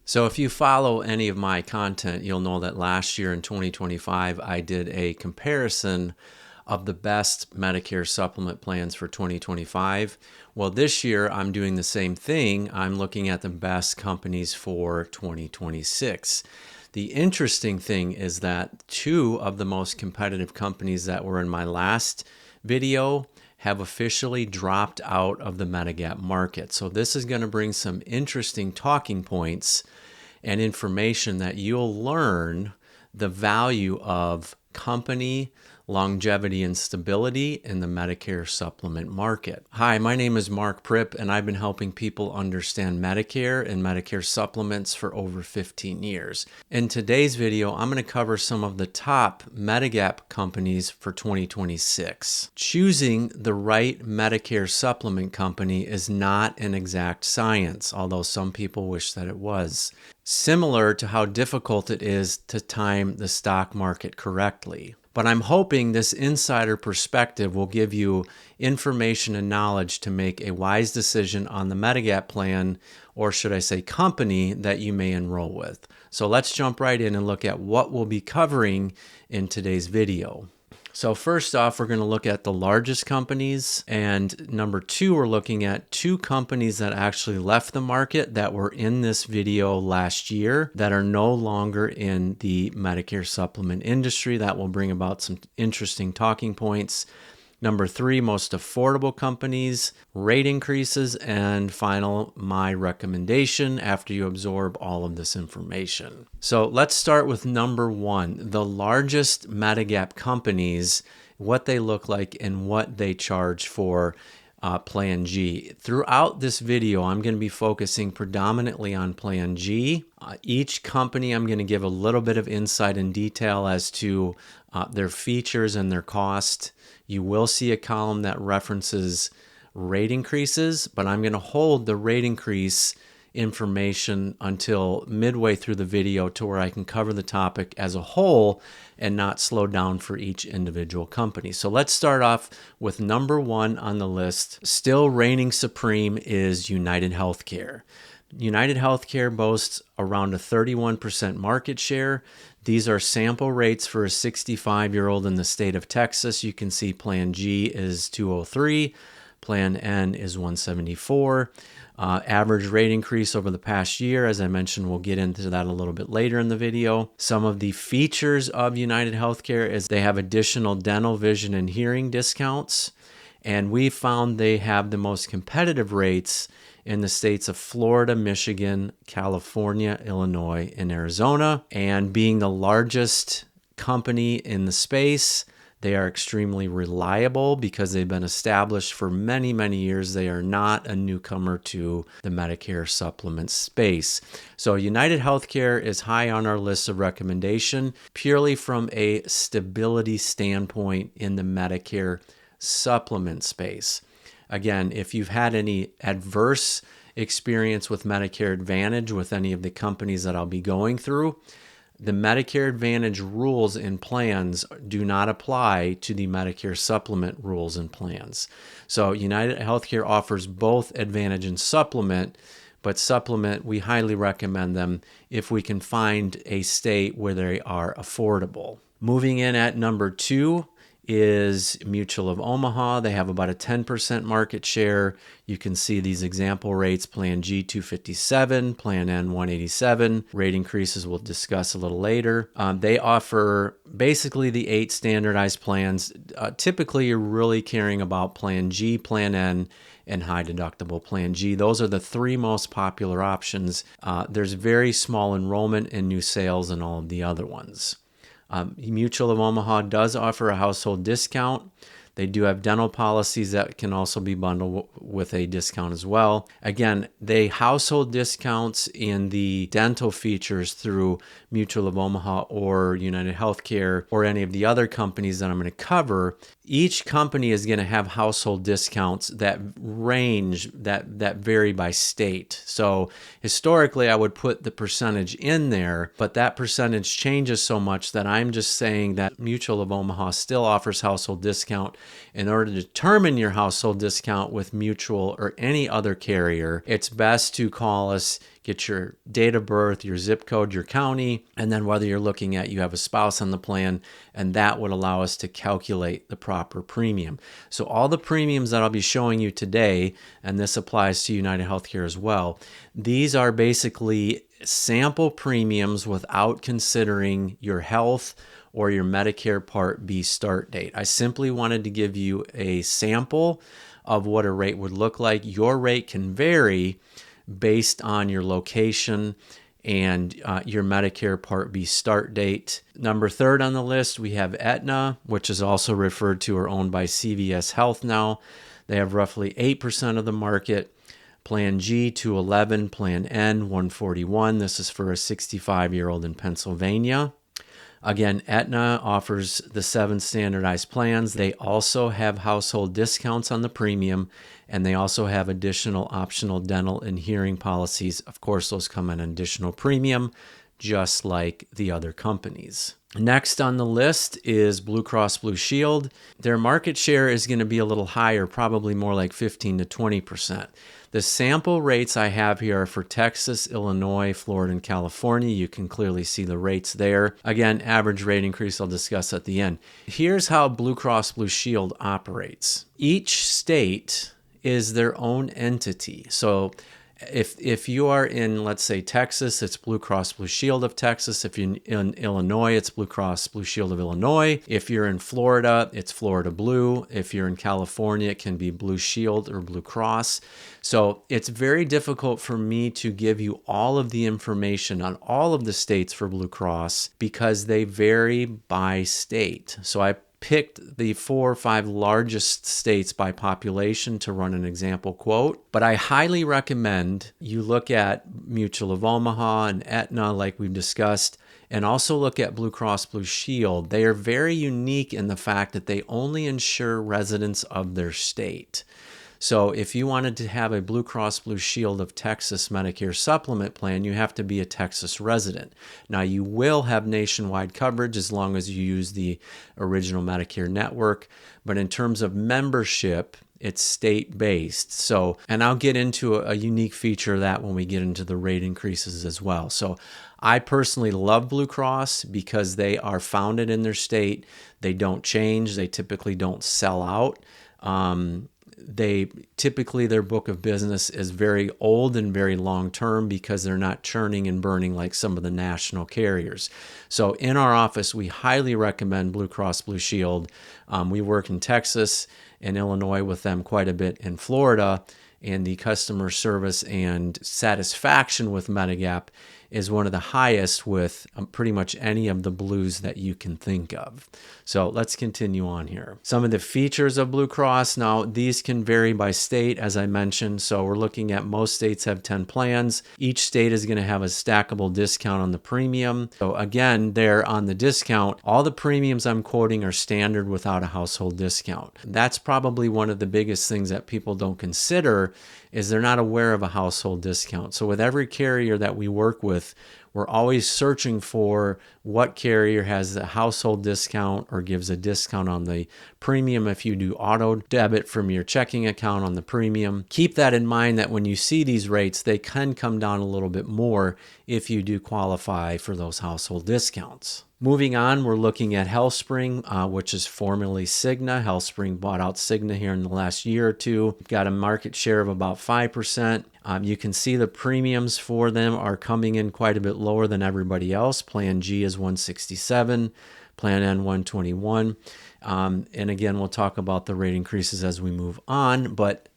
So if you follow any of my content, you'll know that last year in 2025, I did a comparison of the best Medicare supplement plans for 2025. Well, this year I'm doing the same thing. I'm looking at the best companies for 2026. The interesting thing is that two of the most competitive companies that were in my last video have officially dropped out of the Medigap market. So this is going to bring some interesting talking points and information that you'll learn the value of company longevity and stability in the Medicare supplement market. Hi, my name is Mark Pripp, and I've been helping people understand Medicare and Medicare supplements for over 15 years. In today's video, I'm going to cover some of the top Medigap companies for 2026. Choosing the right Medicare supplement company is not an exact science, although some people wish that it was. Similar to how difficult it is to time the stock market correctly. But I'm hoping this insider perspective will give you information and knowledge to make a wise decision on the Medigap plan, or should I say company, that you may enroll with. So let's jump right in and look at what we'll be covering in today's video. So first off, we're going to look at the largest companies, and number two, we're looking at two companies that actually left the market that were in this video last year that are no longer in the Medicare supplement industry. That will bring about some interesting talking points. Number three, most affordable companies, rate increases, and final, my recommendation after you absorb all of this information. So let's start with number one, the largest Medigap companies, what they look like and what they charge for Plan G. Throughout this video, I'm going to be focusing predominantly on Plan G. Each company, I'm going to give a little bit of insight and detail as to their features and their cost. You will see a column that references rate increases, but I'm going to hold the rate increase information until midway through the video to where I can cover the topic as a whole and not slow down for each individual company. So let's start off with number one on the list. Still reigning supreme is UnitedHealthcare. UnitedHealthcare boasts around a 31% market share. These are sample rates for a 65-year-old in the state of Texas. You can see Plan G is 203, Plan N is 174. Average rate increase over the past year, as I mentioned, we'll get into that a little bit later in the video. Some of the features of UnitedHealthcare is they have additional dental, vision, and hearing discounts. And we found they have the most competitive rates in the states of Florida, Michigan, California, Illinois, and Arizona. And being the largest company in the space, they are extremely reliable because they've been established for many, many years. They are not a newcomer to the Medicare supplement space. So UnitedHealthcare is high on our list of recommendation purely from a stability standpoint in the Medicare supplement space. Again, if you've had any adverse experience with Medicare Advantage with any of the companies that I'll be going through, the Medicare Advantage rules and plans do not apply to the Medicare supplement rules and plans. So UnitedHealthcare offers both Advantage and Supplement, but Supplement, we highly recommend them if we can find a state where they are affordable. Moving in at number two is Mutual of Omaha. They have about a 10% market share. You can see these example rates, Plan G 257, Plan N 187. Rate increases we'll discuss a little later. They offer basically the 8 standardized plans. Typically, you're really caring about Plan G, Plan N, and high deductible Plan G. Those are the 3 most popular options. There's very small enrollment and new sales in all of the other ones. Mutual of Omaha does offer a household discount. They do have dental policies that can also be bundled with a discount as well. Again, they household discounts in the dental features through Mutual of Omaha or UnitedHealthcare or any of the other companies that I'm going to cover. Each company is going to have household discounts that range, that vary by state. So historically, I would put the percentage in there, but that percentage changes so much that I'm just saying that Mutual of Omaha still offers household discount in order to determine your household discount with Mutual or any other carrier, it's best to call us, get your date of birth, your zip code, your county, and then whether you're looking at you have a spouse on the plan, and that would allow us to calculate the proper premium. So all the premiums that I'll be showing you today, and this applies to UnitedHealthcare as well, these are basically sample premiums without considering your health or your Medicare Part B start date. I simply wanted to give you a sample of what a rate would look like. Your rate can vary based on your location and your Medicare Part B start date. Number 3 on the list, we have Aetna, which is also referred to or owned by CVS Health now. They have roughly 8% of the market. Plan G, 211, Plan N, 141. This is for a 65-year-old in Pennsylvania. Again, Aetna offers the 7 standardized plans. They also have household discounts on the premium, and they also have additional optional dental and hearing policies. Of course, those come at an additional premium, just like the other companies. Next on the list is Blue Cross Blue Shield. Their market share is going to be a little higher, probably more like 15 to 20%. The sample rates I have here are for Texas, Illinois, Florida, and California. You can clearly see the rates there. Again, average rate increase I'll discuss at the end. Here's how Blue Cross Blue Shield operates. Each state is their own entity. So if you are in, let's say, Texas, it's Blue Cross Blue Shield of Texas. If you're in Illinois, it's Blue Cross Blue Shield of Illinois. If you're in Florida, it's Florida Blue. If you're in California, it can be Blue Shield or Blue Cross. So it's very difficult for me to give you all of the information on all of the states for Blue Cross because they vary by state. So I picked the 4 or 5 largest states by population to run an example quote, but I highly recommend you look at Mutual of Omaha and Aetna like we've discussed, and also look at Blue Cross Blue Shield. They are very unique in the fact that they only insure residents of their state. So if you wanted to have a Blue Cross Blue Shield of Texas Medicare supplement plan, you have to be a Texas resident. Now, you will have nationwide coverage as long as you use the original Medicare network, but in terms of membership, it's state-based. So, and I'll get into a unique feature of that when we get into the rate increases as well. So I personally love Blue Cross because they are founded in their state. They don't change. They typically don't sell out. Their book of business is very old and very long term because they're not churning and burning like some of the national carriers. So in our office, we highly recommend Blue Cross Blue Shield. We work in Texas and Illinois with them quite a bit, in Florida, and the customer service and satisfaction with Medigap is one of the highest with pretty much any of the blues that you can think of. So let's continue on here. Some of the features of Blue Cross. Now, these can vary by state, as I mentioned. So we're looking at most states have 10 plans. Each state is going to have a stackable discount on the premium. So again, there on the discount, all the premiums I'm quoting are standard without a household discount. That's probably one of the biggest things that people don't consider is they're not aware of a household discount. So with every carrier that we work with, we're always searching for what carrier has a household discount or gives a discount on the premium if you do auto debit from your checking account on the premium. Keep that in mind that when you see these rates, they can come down a little bit more if you do qualify for those household discounts. Moving on, we're looking at HealthSpring, which is formerly Cigna. HealthSpring bought out Cigna here in the last year or two. Got a market share of about 5%. You can see the premiums for them are coming in quite a bit lower than everybody else. Plan G is 167, Plan N 121. And again, we'll talk about the rate increases as we move on. But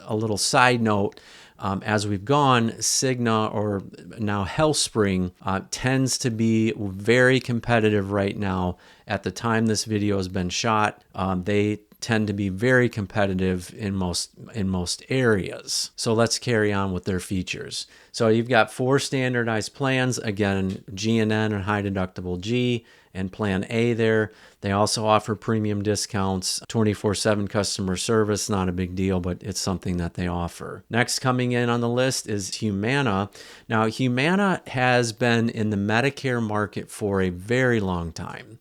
a little side note, as we've gone, Cigna, or now HealthSpring, tends to be very competitive right now. At the time this video has been shot, they tend to be very competitive in most areas. So let's carry on with their features. So you've got 4 standardized plans, again, G and N and high deductible G, and Plan A there. They also offer premium discounts, 24/7 customer service, not a big deal, but it's something that they offer. Next coming in on the list is Humana. Now, Humana has been in the Medicare market for a very long time.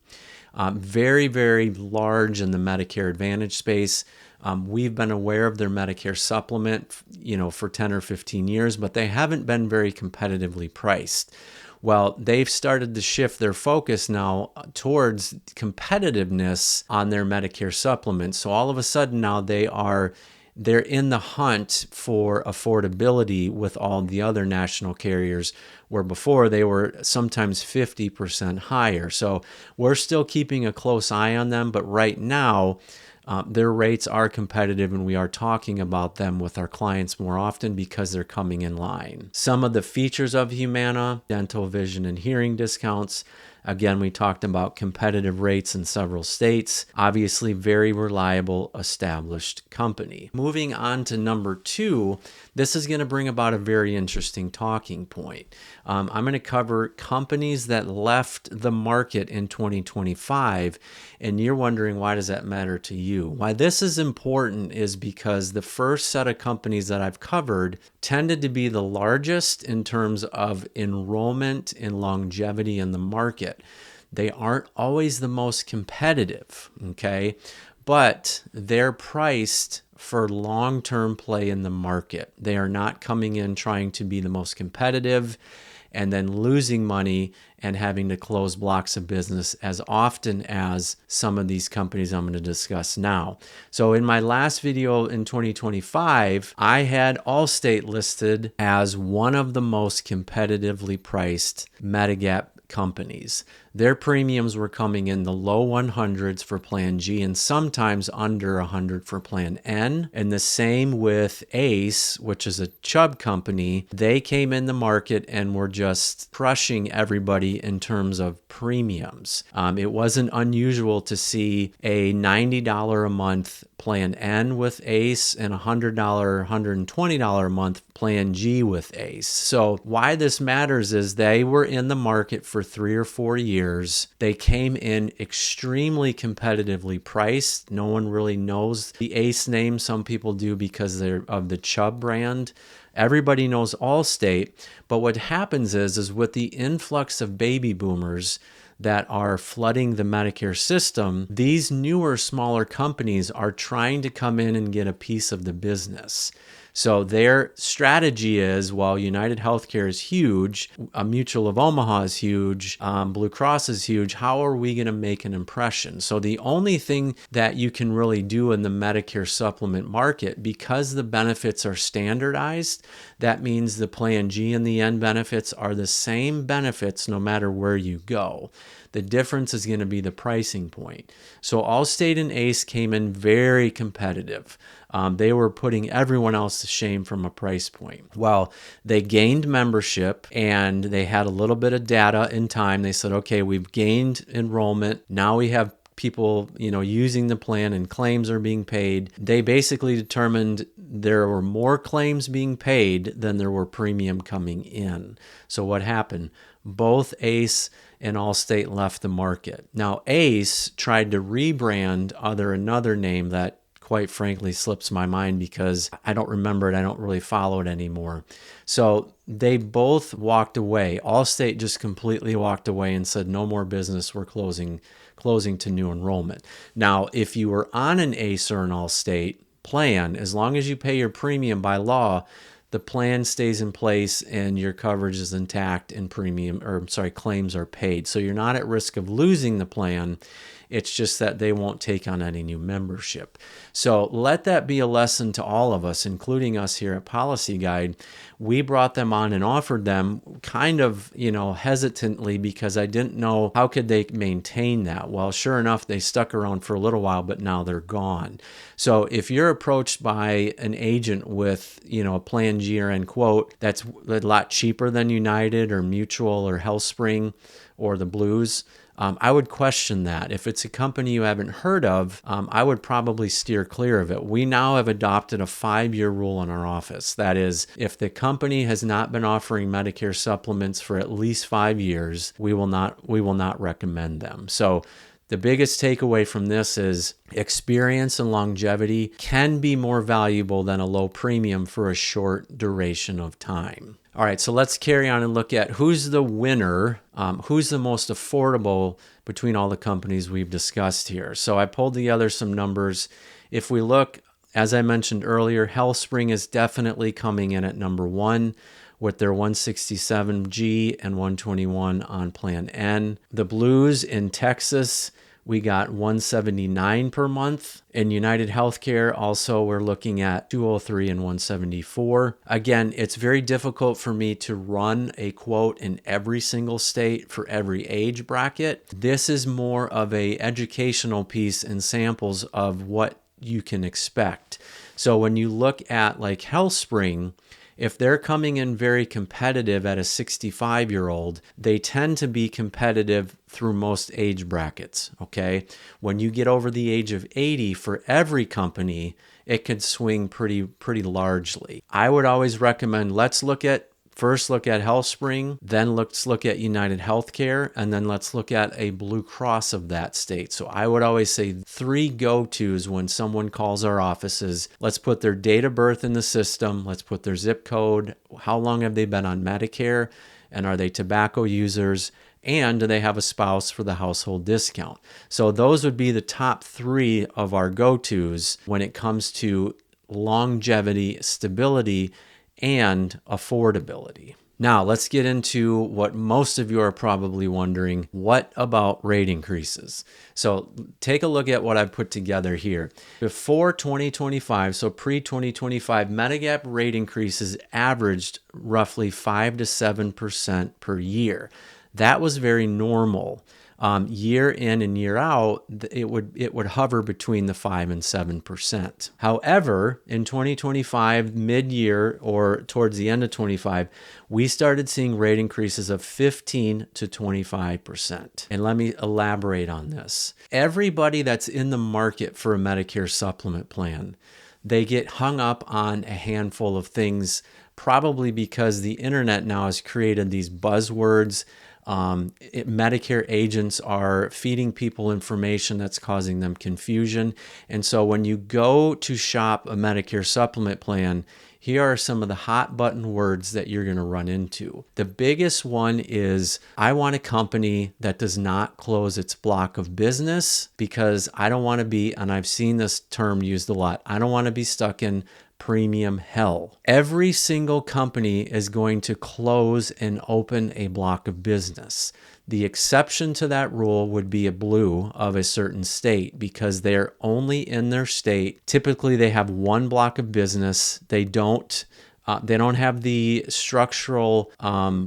Very, very large in the Medicare Advantage space. We've been aware of their Medicare supplement, for 10 or 15 years, but they haven't been very competitively priced. Well, they've started to shift their focus now towards competitiveness on their Medicare supplements. So all of a sudden now they're in the hunt for affordability with all the other national carriers, where before they were sometimes 50% higher. So we're still keeping a close eye on them, but right now their rates are competitive, and we are talking about them with our clients more often because they're coming in line. Some of the features of Humana: dental, vision, and hearing discounts. Again, we talked about competitive rates in several states. Obviously, very reliable, established company. Moving on to number 2, this is going to bring about a very interesting talking point. I'm going to cover companies that left the market in 2025, and you're wondering, why does that matter to you? Why this is important is because the first set of companies that I've covered tended to be the largest in terms of enrollment and longevity in the market. They aren't always the most competitive, okay? But they're priced for long-term play in the market. They are not coming in trying to be the most competitive and then losing money and having to close blocks of business as often as some of these companies I'm going to discuss now. So in my last video in 2025, I had Allstate listed as one of the most competitively priced Medigap companies. Their premiums were coming in the low 100s for Plan G and sometimes under 100 for Plan N. And the same with ACE, which is a Chubb company. They came in the market and were just crushing everybody in terms of premiums. It wasn't unusual to see a $90 a month Plan N with ACE and $100, $120 a month Plan G with ACE. So why this matters is they were in the market for 3 or 4 years. They came in extremely competitively priced. No one really knows the ACE name. Some people do because they're of the Chubb brand. Everybody knows Allstate. But what happens is with the influx of baby boomers that are flooding the Medicare system, these newer, smaller companies are trying to come in and get a piece of the business. So their strategy is, while UnitedHealthcare is huge, a Mutual of Omaha is huge, Blue Cross is huge, how are we going to make an impression? So the only thing that you can really do in the Medicare supplement market, because the benefits are standardized, that means the Plan G and the N benefits are the same benefits no matter where you go. The difference is going to be the pricing point. So Allstate and ACE came in very competitive. They were putting everyone else to shame from a price point. Well, they gained membership and they had a little bit of data in time. They said, okay, we've gained enrollment. Now we have people, using the plan and claims are being paid. They basically determined there were more claims being paid than there were premium coming in. So what happened? Both ACE and Allstate left the market. Now, ACE tried to rebrand under another name that quite frankly slips my mind because I don't remember it. I don't really follow it anymore. So they both walked away. Allstate just completely walked away and said, no more business. We're closing to new enrollment. Now, if you were on an ACE or an Allstate plan, as long as you pay your premium by law, the plan stays in place and your coverage is intact and claims are paid. So you're not at risk of losing the plan. It's just that they won't take on any new membership. So let that be a lesson to all of us, including us here at Policy Guide. We brought them on and offered them kind of, hesitantly because I didn't know how could they maintain that. Well, sure enough, they stuck around for a little while, but now they're gone. So if you're approached by an agent with, a Plan G or N quote that's a lot cheaper than United or Mutual or HealthSpring or the Blues, I would question that. If it's a company you haven't heard of, I would probably steer clear of it. We now have adopted a 5-year rule in our office. That is, if the company has not been offering Medicare supplements for at least 5 years, we will not recommend them. So the biggest takeaway from this is experience and longevity can be more valuable than a low premium for a short duration of time. All right, so let's carry on and look at who's the winner, who's the most affordable between all the companies we've discussed here. So I pulled together some numbers. If we look, as I mentioned earlier, HealthSpring is definitely coming in at number one with their 167G and 121 on Plan N. The Blues in Texas, we got 179 per month. In UnitedHealthcare, also, we're looking at 203 and 174. Again, it's very difficult for me to run a quote in every single state for every age bracket. This is more of a educational piece and samples of what you can expect. So when you look at like HealthSpring, if they're coming in very competitive at a 65-year-old, they tend to be competitive through most age brackets, okay? When you get over the age of 80, for every company, it could swing pretty largely. I would always recommend, first look at HealthSpring, then let's look at UnitedHealthcare, and then let's look at a Blue Cross of that state. So I would always say 3 go-tos when someone calls our offices. Let's put their date of birth in the system. Let's put their zip code. How long have they been on Medicare? And are they tobacco users? And do they have a spouse for the household discount? So those would be the top 3 of our go-tos when it comes to longevity, stability, and affordability. Now, let's get into what most of you are probably wondering. What about rate increases? So take a look at what I've put together here. Before 2025, so pre-2025, Medigap rate increases averaged roughly 5 to 7% per year. That was very normal. Year in and year out, it would hover between the 5 and 7%. However, in 2025, mid-year or towards the end of 25, we started seeing rate increases of 15 to 25%. And let me elaborate on this. Everybody that's in the market for a Medicare supplement plan, they get hung up on a handful of things, probably because the internet now has created these buzzwords. Medicare agents are feeding people information that's causing them confusion. And so when you go to shop a Medicare supplement plan, here are some of the hot button words that you're going to run into. The biggest one is, I want a company that does not close its block of business, because I don't want to be, and I've seen this term used a lot, I don't want to be stuck in premium hell. Every single company is going to close and open a block of business. The exception to that rule would be a Blue of a certain state, because they're only in their state. Typically, they have one block of business. They don't have the structural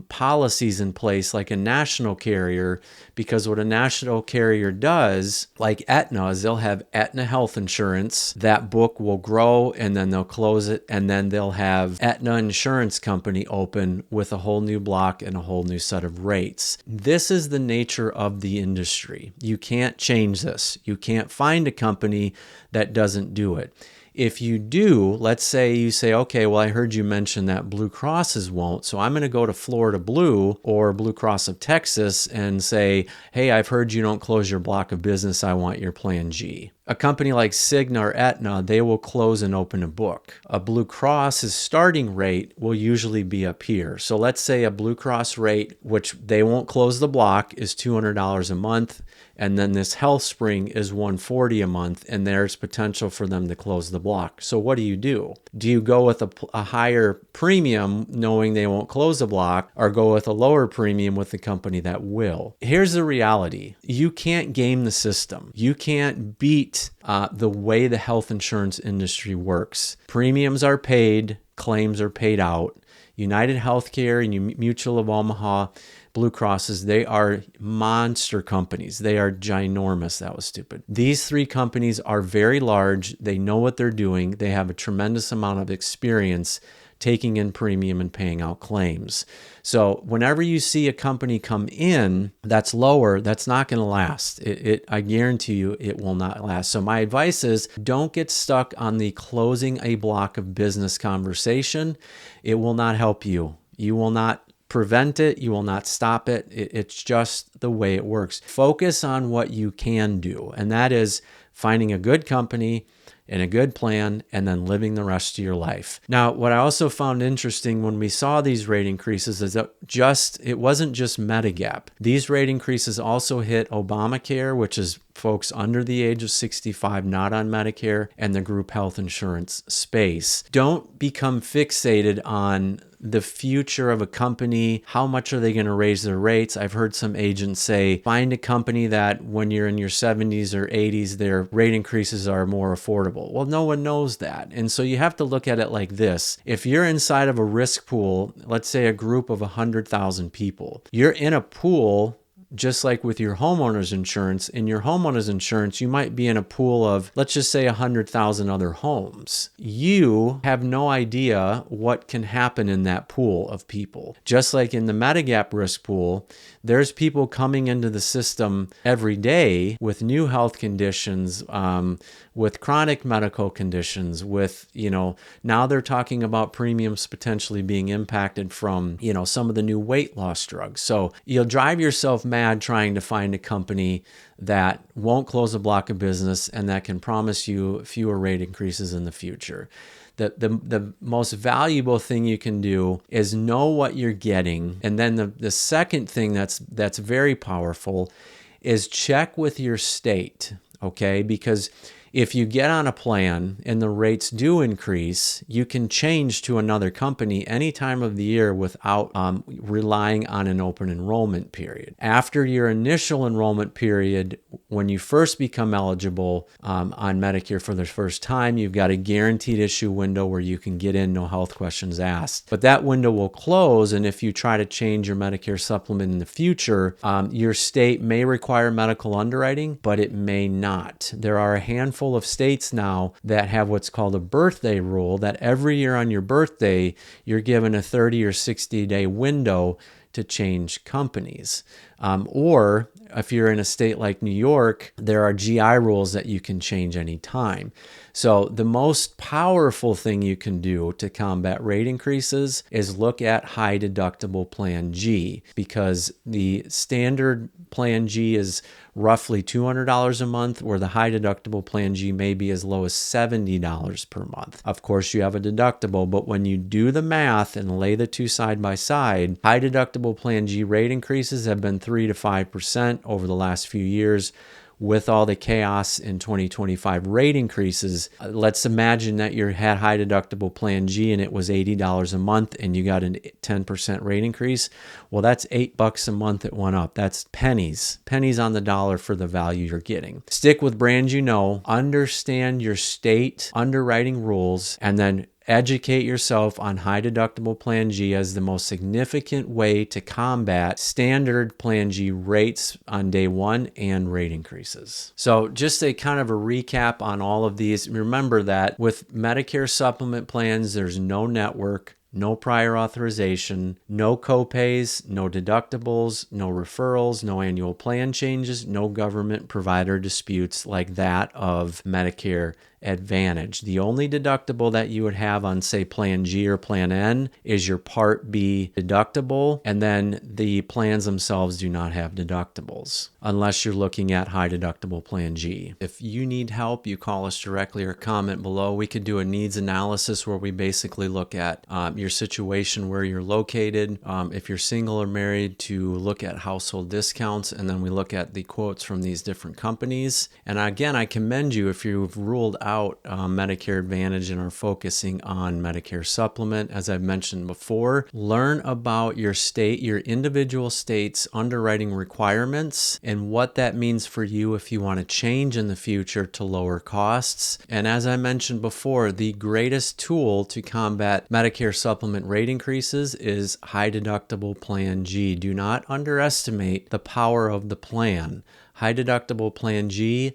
policies in place like a national carrier, because what a national carrier does, like Aetna, is they'll have Aetna health insurance. That book will grow, and then they'll close it, and then they'll have Aetna Insurance Company open with a whole new block and a whole new set of rates. This is the nature of the industry. You can't change this. You can't find a company that doesn't do it. If you do, let's say you say, okay, well, I heard you mention that Blue Crosses won't, so I'm going to go to Florida Blue or Blue Cross of Texas and say, hey, I've heard you don't close your block of business. I want your Plan G. A company like Cigna or Aetna, they will close and open a book. A Blue Cross's starting rate will usually be up here. So let's say a Blue Cross rate, which they won't close the block, is $200 a month. And then this HealthSpring is $140 a month, and there's potential for them to close the block. So what do? Do you go with a higher premium knowing they won't close the block, or go with a lower premium with the company that will? Here's the reality. You can't game the system. You can't beat the way the health insurance industry works. Premiums are paid, claims are paid out. UnitedHealthcare and Mutual of Omaha, Blue Crosses, they are monster companies. They are ginormous. That was stupid. These 3 companies are very large. They know what they're doing. They have a tremendous amount of experience taking in premium and paying out claims. So whenever you see a company come in that's lower, that's not going to last. I guarantee you it will not last. So my advice is, don't get stuck on the closing a block of business conversation. It will not help you. You will not prevent it. You will not stop it. It's just the way it works. Focus on what you can do, and that is finding a good company in a good plan and then living the rest of your life. Now, what I also found interesting when we saw these rate increases is that it wasn't just Medigap. These rate increases also hit Obamacare, which is folks under the age of 65 not on Medicare, and the group health insurance space. Don't become fixated on the future of a company. How much are they going to raise their rates? I've heard some agents say, find a company that when you're in your 70s or 80s, their rate increases are more affordable. Well, no one knows that. And so you have to look at it like this. If you're inside of a risk pool, let's say a group of 100,000 people, you're in a pool just like with your homeowner's insurance. In your homeowner's insurance, you might be in a pool of, let's just say, 100,000 other homes. You have no idea what can happen in that pool of people. Just like in the Medigap risk pool, there's people coming into the system every day with new health conditions, with chronic medical conditions, with, now they're talking about premiums potentially being impacted from, some of the new weight loss drugs. So you'll drive yourself mad trying to find a company that won't close a block of business and that can promise you fewer rate increases in the future. The most valuable thing you can do is know what you're getting. And then the second thing that's very powerful is check with your state, okay? Because if you get on a plan and the rates do increase, you can change to another company any time of the year without relying on an open enrollment period. After your initial enrollment period, when you first become eligible on Medicare for the first time, you've got a guaranteed issue window where you can get in, no health questions asked. But that window will close, and if you try to change your Medicare supplement in the future, your state may require medical underwriting, but it may not. There are a handful of states now that have what's called a birthday rule, that every year on your birthday, you're given a 30 or 60-day window to change companies. Or if you're in a state like New York, there are GI rules that you can change anytime. So the most powerful thing you can do to combat rate increases is look at high deductible Plan G, because the standard Plan G is roughly $200 a month, where the high deductible Plan G may be as low as $70 per month. Of course, you have a deductible, but when you do the math and lay the two side by side, high deductible Plan G rate increases have been 3 to 5% over the last few years. With all the chaos in 2025 rate increases, let's imagine that you had high deductible Plan G and it was $80 a month and you got a 10% rate increase. Well, that's $8 a month it went up. That's pennies on the dollar for the value you're getting. Stick with brands you know, understand your state underwriting rules, and then educate yourself on high deductible Plan G as the most significant way to combat standard Plan G rates on day one and rate increases. So just a kind of a recap on all of these. Remember that with Medicare supplement plans, there's no network, no prior authorization, no copays, no deductibles, no referrals, no annual plan changes, no government provider disputes like that of Medicare Advantage. The only deductible that you would have on, say, Plan G or Plan N is your Part B deductible, and then the plans themselves do not have deductibles unless you're looking at high deductible Plan G. If you need help, you call us directly or comment below. We could do a needs analysis where we basically look at your situation, where you're located, if you're single or married, to look at household discounts, and then we look at the quotes from these different companies. And again, I commend you if you've ruled out Medicare Advantage and are focusing on Medicare Supplement. As I've mentioned before, learn about your state, your individual state's underwriting requirements, and what that means for you if you want to change in the future to lower costs. And as I mentioned before, the greatest tool to combat Medicare Supplement rate increases is high deductible Plan G. Do not underestimate the power of the plan. High deductible Plan G,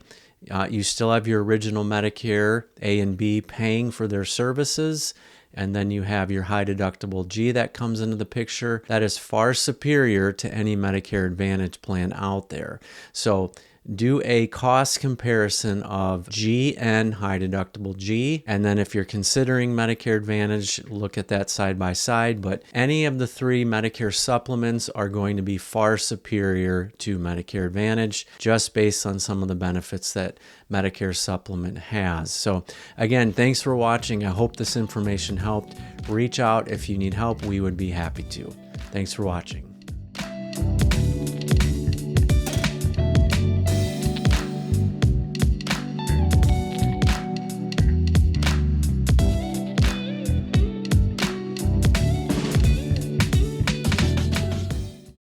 you still have your original Medicare A and B paying for their services, and then you have your high deductible G that comes into the picture. That is far superior to any Medicare Advantage plan out there. So do a cost comparison of G and high deductible G. And then if you're considering Medicare Advantage, look at that side by side. But any of the three Medicare supplements are going to be far superior to Medicare Advantage, just based on some of the benefits that Medicare supplement has. So again, thanks for watching. I hope this information helped. Reach out if you need help. We would be happy to. Thanks for watching.